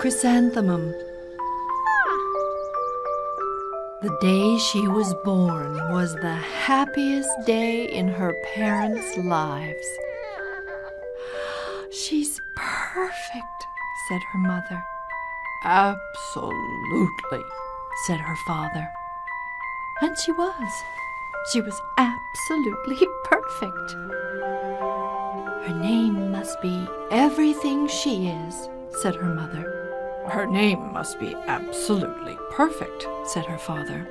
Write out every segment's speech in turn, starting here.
Chrysanthemum. The day she was born was the happiest day in her parents' lives. "She's perfect," said her mother. "Absolutely," said her father. And she was. She was absolutely perfect. "Her name must be everything she is," said her mother. "Her name must be absolutely perfect," said her father.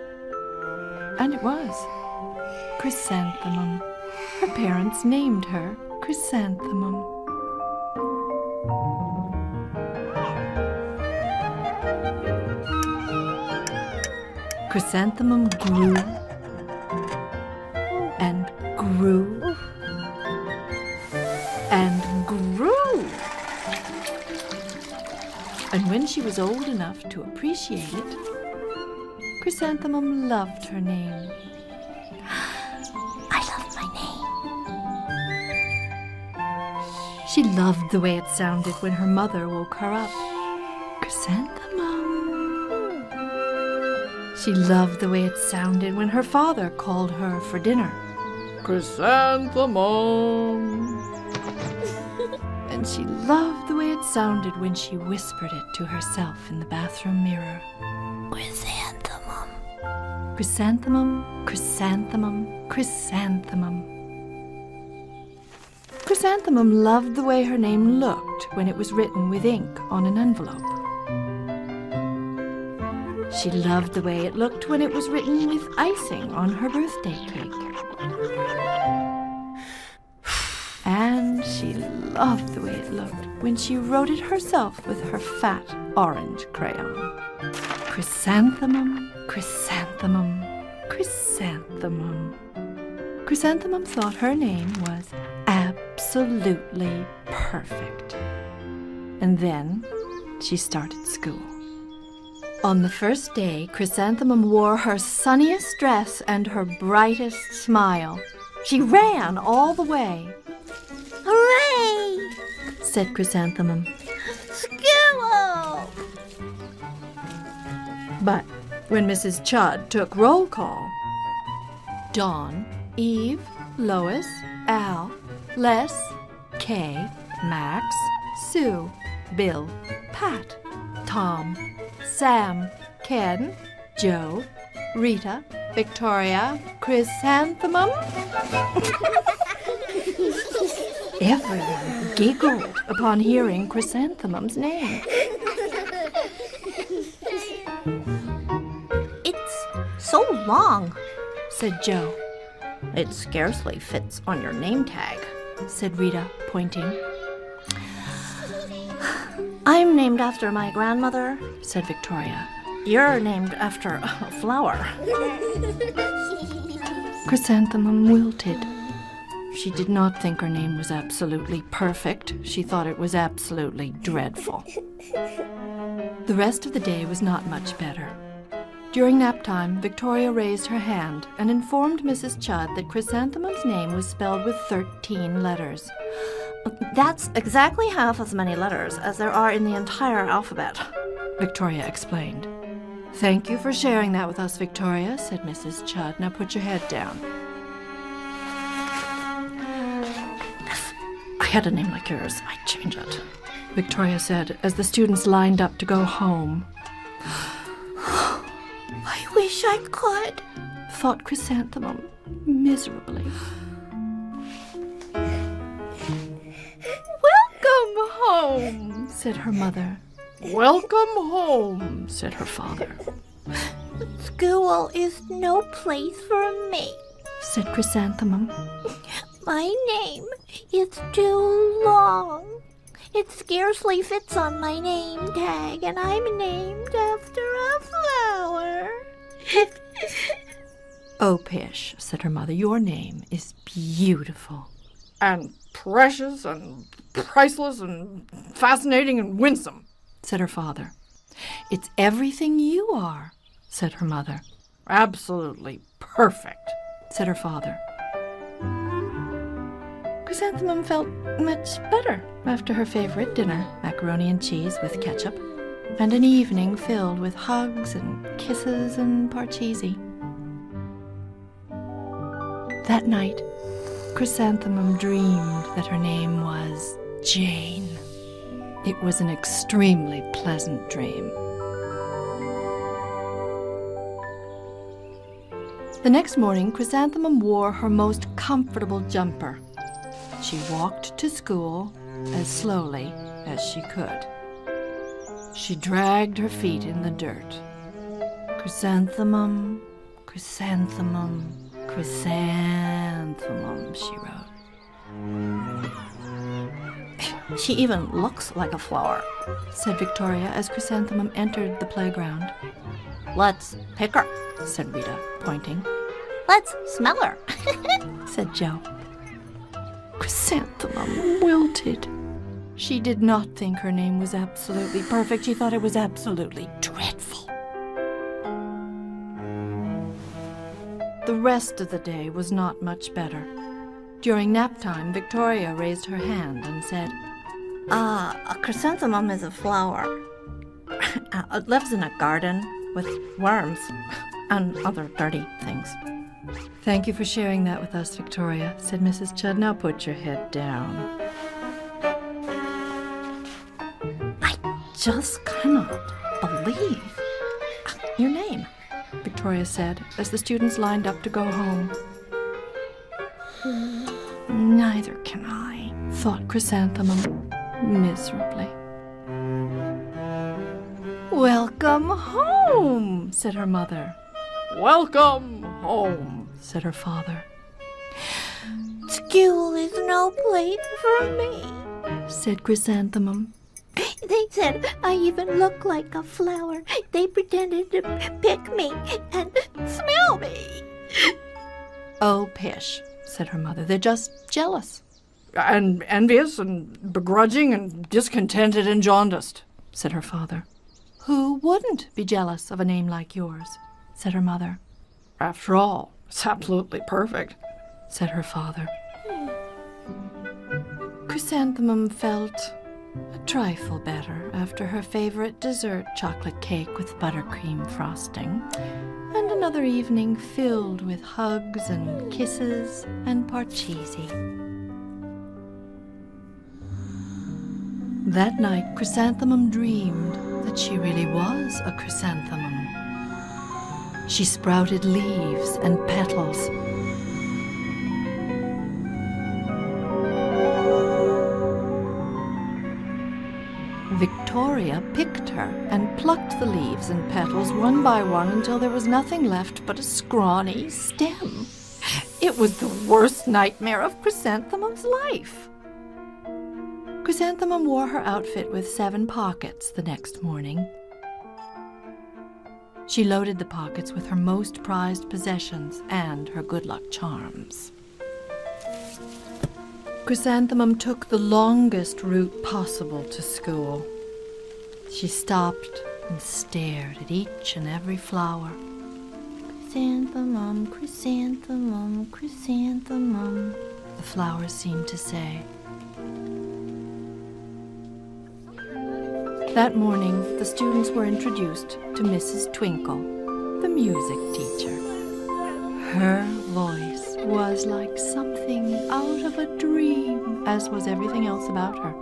And it was. Chrysanthemum. Her parents named her Chrysanthemum. Chrysanthemum grew and grew and grew. And when she was old enough to appreciate it, Chrysanthemum loved her name. "I love my name." She loved the way it sounded when her mother woke her up. "Chrysanthemum." She loved the way it sounded when her father called her for dinner. "Chrysanthemum." And she loved the way it sounded when she whispered it to herself in the bathroom mirror. "Chrysanthemum. Chrysanthemum, chrysanthemum, chrysanthemum." Chrysanthemum loved the way her name looked when it was written with ink on an envelope. She loved the way it looked when it was written with icing on her birthday cake. And she loved the way it looked when she wrote it herself with her fat orange crayon. Chrysanthemum, chrysanthemum, chrysanthemum. Chrysanthemum thought her name was absolutely perfect. And then she started school. On the first day, Chrysanthemum wore her sunniest dress and her brightest smile. She ran all the way. "Hooray!" said Chrysanthemum. "School!" But when Mrs. Chud took roll call, Dawn, Eve, Lois, Al, Les, Kay, Max, Sue, Bill, Pat, Tom, Sam, Ken, Joe, Rita, Victoria, Chrysanthemum. Everyone giggled upon hearing Chrysanthemum's name. "It's so long," said Joe. "It scarcely fits on your name tag," said Rita, pointing. "I'm named after my grandmother," said Victoria. "You're named after a flower." Chrysanthemum wilted. She did not think her name was absolutely perfect. She thought it was absolutely dreadful. The rest of the day was not much better. During nap time, Victoria raised her hand and informed Mrs. Chud that Chrysanthemum's name was spelled with 13 letters. "That's exactly half as many letters as there are in the entire alphabet," Victoria explained. "Thank you for sharing that with us, Victoria," said Mrs. Chud. "Now put your head down." "If I had a name like yours, I'd change it," Victoria said as the students lined up to go home. "I wish I could," thought Chrysanthemum miserably. "Welcome home," said her mother. "Welcome home," said her father. "School is no place for me," said Chrysanthemum. "My name is too long. It scarcely fits on my name tag, and I'm named after a flower." "Oh, Pish," said her mother, "your name is beautiful. And precious and priceless and fascinating and winsome," said her father. "It's everything you are," said her mother. "Absolutely perfect," said her father. Chrysanthemum felt much better after her favorite dinner, macaroni and cheese with ketchup. and an evening filled with hugs and kisses and parcheesi. That night, Chrysanthemum dreamed that her name was Jane. It was an extremely pleasant dream. The next morning, Chrysanthemum wore her most comfortable jumper. She walked to school as slowly as she could. She dragged her feet in the dirt. Chrysanthemum, chrysanthemum, chrysanthemum, she wrote. She even looks like a flower, said Victoria as Chrysanthemum entered the playground. Let's pick her, said Rita, pointing. Let's smell her, said Jo. Chrysanthemum wilted. She did not think her name was absolutely perfect. She thought it was absolutely dreadful. The rest of the day was not much better. During nap time, Victoria raised her hand and said, a chrysanthemum is a flower. It lives in a garden with worms and other dirty things. Thank you for sharing that with us, Victoria, said Mrs. Chudd. Now put your head down. I just cannot believe your name, Victoria said as the students lined up to go home. Neither can I, thought Chrysanthemum miserably. Welcome home, said her mother. Welcome home, said her father. School is no place for me, said Chrysanthemum. They said I even look like a flower. They pretended to pick me and smell me. Oh, pish, said her mother. They're just jealous. And envious and begrudging and discontented and jaundiced, said her father. Who wouldn't be jealous of a name like yours, said her mother. After all, it's absolutely perfect, said her father. Chrysanthemum felt a trifle better after her favorite dessert chocolate cake with buttercream frosting, and another evening filled with hugs and kisses and parcheesi. That night, Chrysanthemum dreamed that she really was a chrysanthemum. She sprouted leaves and petals. Victoria picked her and plucked the leaves and petals one by one until there was nothing left but a scrawny stem. It was the worst nightmare of Chrysanthemum's life. Chrysanthemum wore her outfit with 7 pockets the next morning. She loaded the pockets with her most prized possessions and her good luck charms. Chrysanthemum took the longest route possible to school. She stopped and stared at each and every flower. Chrysanthemum, chrysanthemum, chrysanthemum, the flowers seemed to say. That morning, the students were introduced to Mrs. Twinkle, the music teacher. Her voice was like something out of a dream, as was everything else about her.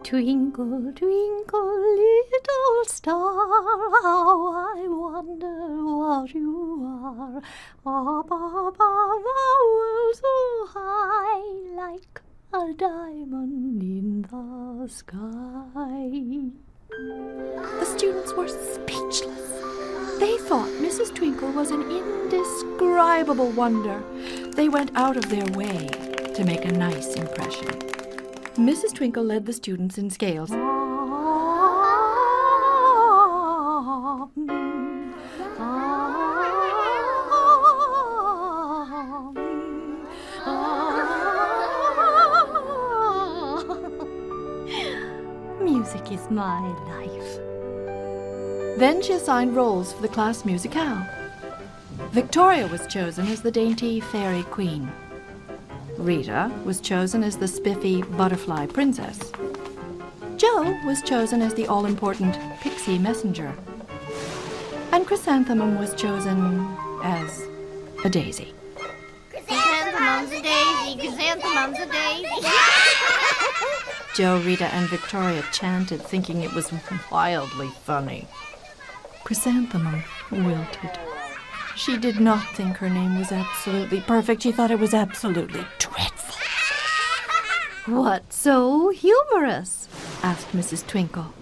Twinkle, twinkle, little star, how I wonder what you are. Up above the world so high, like a diamond in the sky. The students were speechless. They thought Mrs. Twinkle was an indescribable wonder. They went out of their way to make a nice impression. Mrs. Twinkle led the students in scales. Music is my life. Then she assigned roles for the class musicale. Victoria was chosen as the dainty fairy queen. Rita was chosen as the spiffy butterfly princess. Jo was chosen as the all-important pixie messenger. And Chrysanthemum was chosen as a daisy. Chrysanthemum's a daisy, chrysanthemum's a daisy. Jo, Rita, and Victoria chanted, thinking it was wildly funny. Chrysanthemum wilted. She did not think her name was absolutely perfect. She thought it was absolutely dreadful. "What's so humorous?" asked Mrs. Twinkle.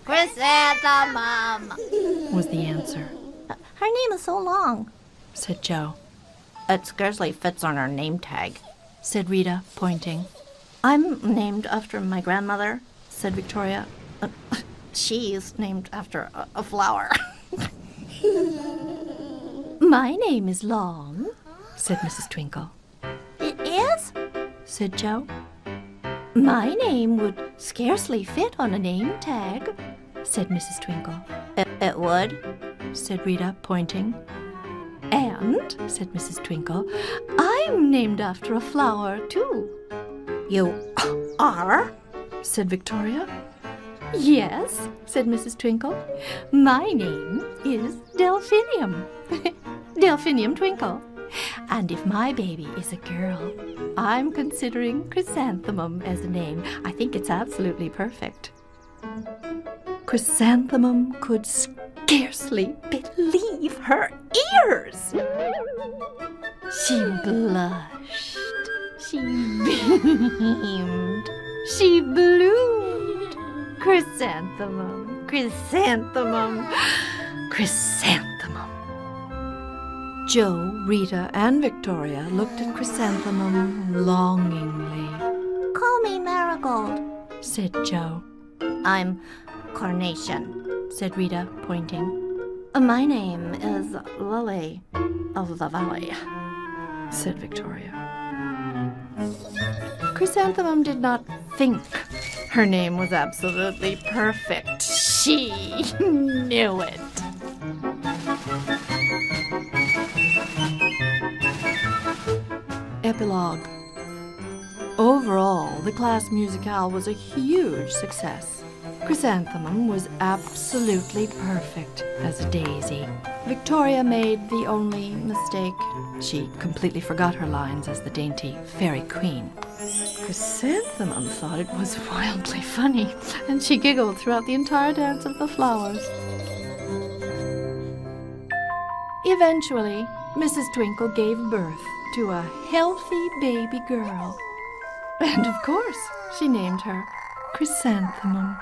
Chrysanthemum Was the answer. Her name is so long, said Jo. it scarcely fits on her name tag, said Rita, pointing. I'm named after my grandmother, said Victoria. She's named after a flower. My name is long, said Mrs. Twinkle. It is? Said Jo. My name would scarcely fit on a name tag, said Mrs. Twinkle. It would, said Rita, pointing. And, said Mrs. Twinkle, I'm named after a flower, too. You are? said Victoria. Yes, said Mrs. Twinkle. My name is Delphinium. Delphinium Twinkle. And if my baby is a girl, I'm considering Chrysanthemum as a name. I think it's absolutely perfect. Chrysanthemum could scarcely believe her ears. She blushed. She beamed. She bloomed. Chrysanthemum, chrysanthemum, chrysanthemum. Jo, Rita, and Victoria looked at Chrysanthemum longingly. Call me Marigold, said Jo. I'm Carnation, said Rita, pointing. My name is Lily of the Valley, said Victoria. Chrysanthemum did not think her name was absolutely perfect. She knew it. Epilogue. Overall, the class musicale was a huge success. Chrysanthemum was absolutely perfect as a daisy. Victoria made the only mistake. She completely forgot her lines as the dainty fairy queen. Chrysanthemum thought it was wildly funny, and she giggled throughout the entire dance of the flowers. Eventually, Mrs. Twinkle gave birth to a healthy baby girl. And of course, she named her Chrysanthemum.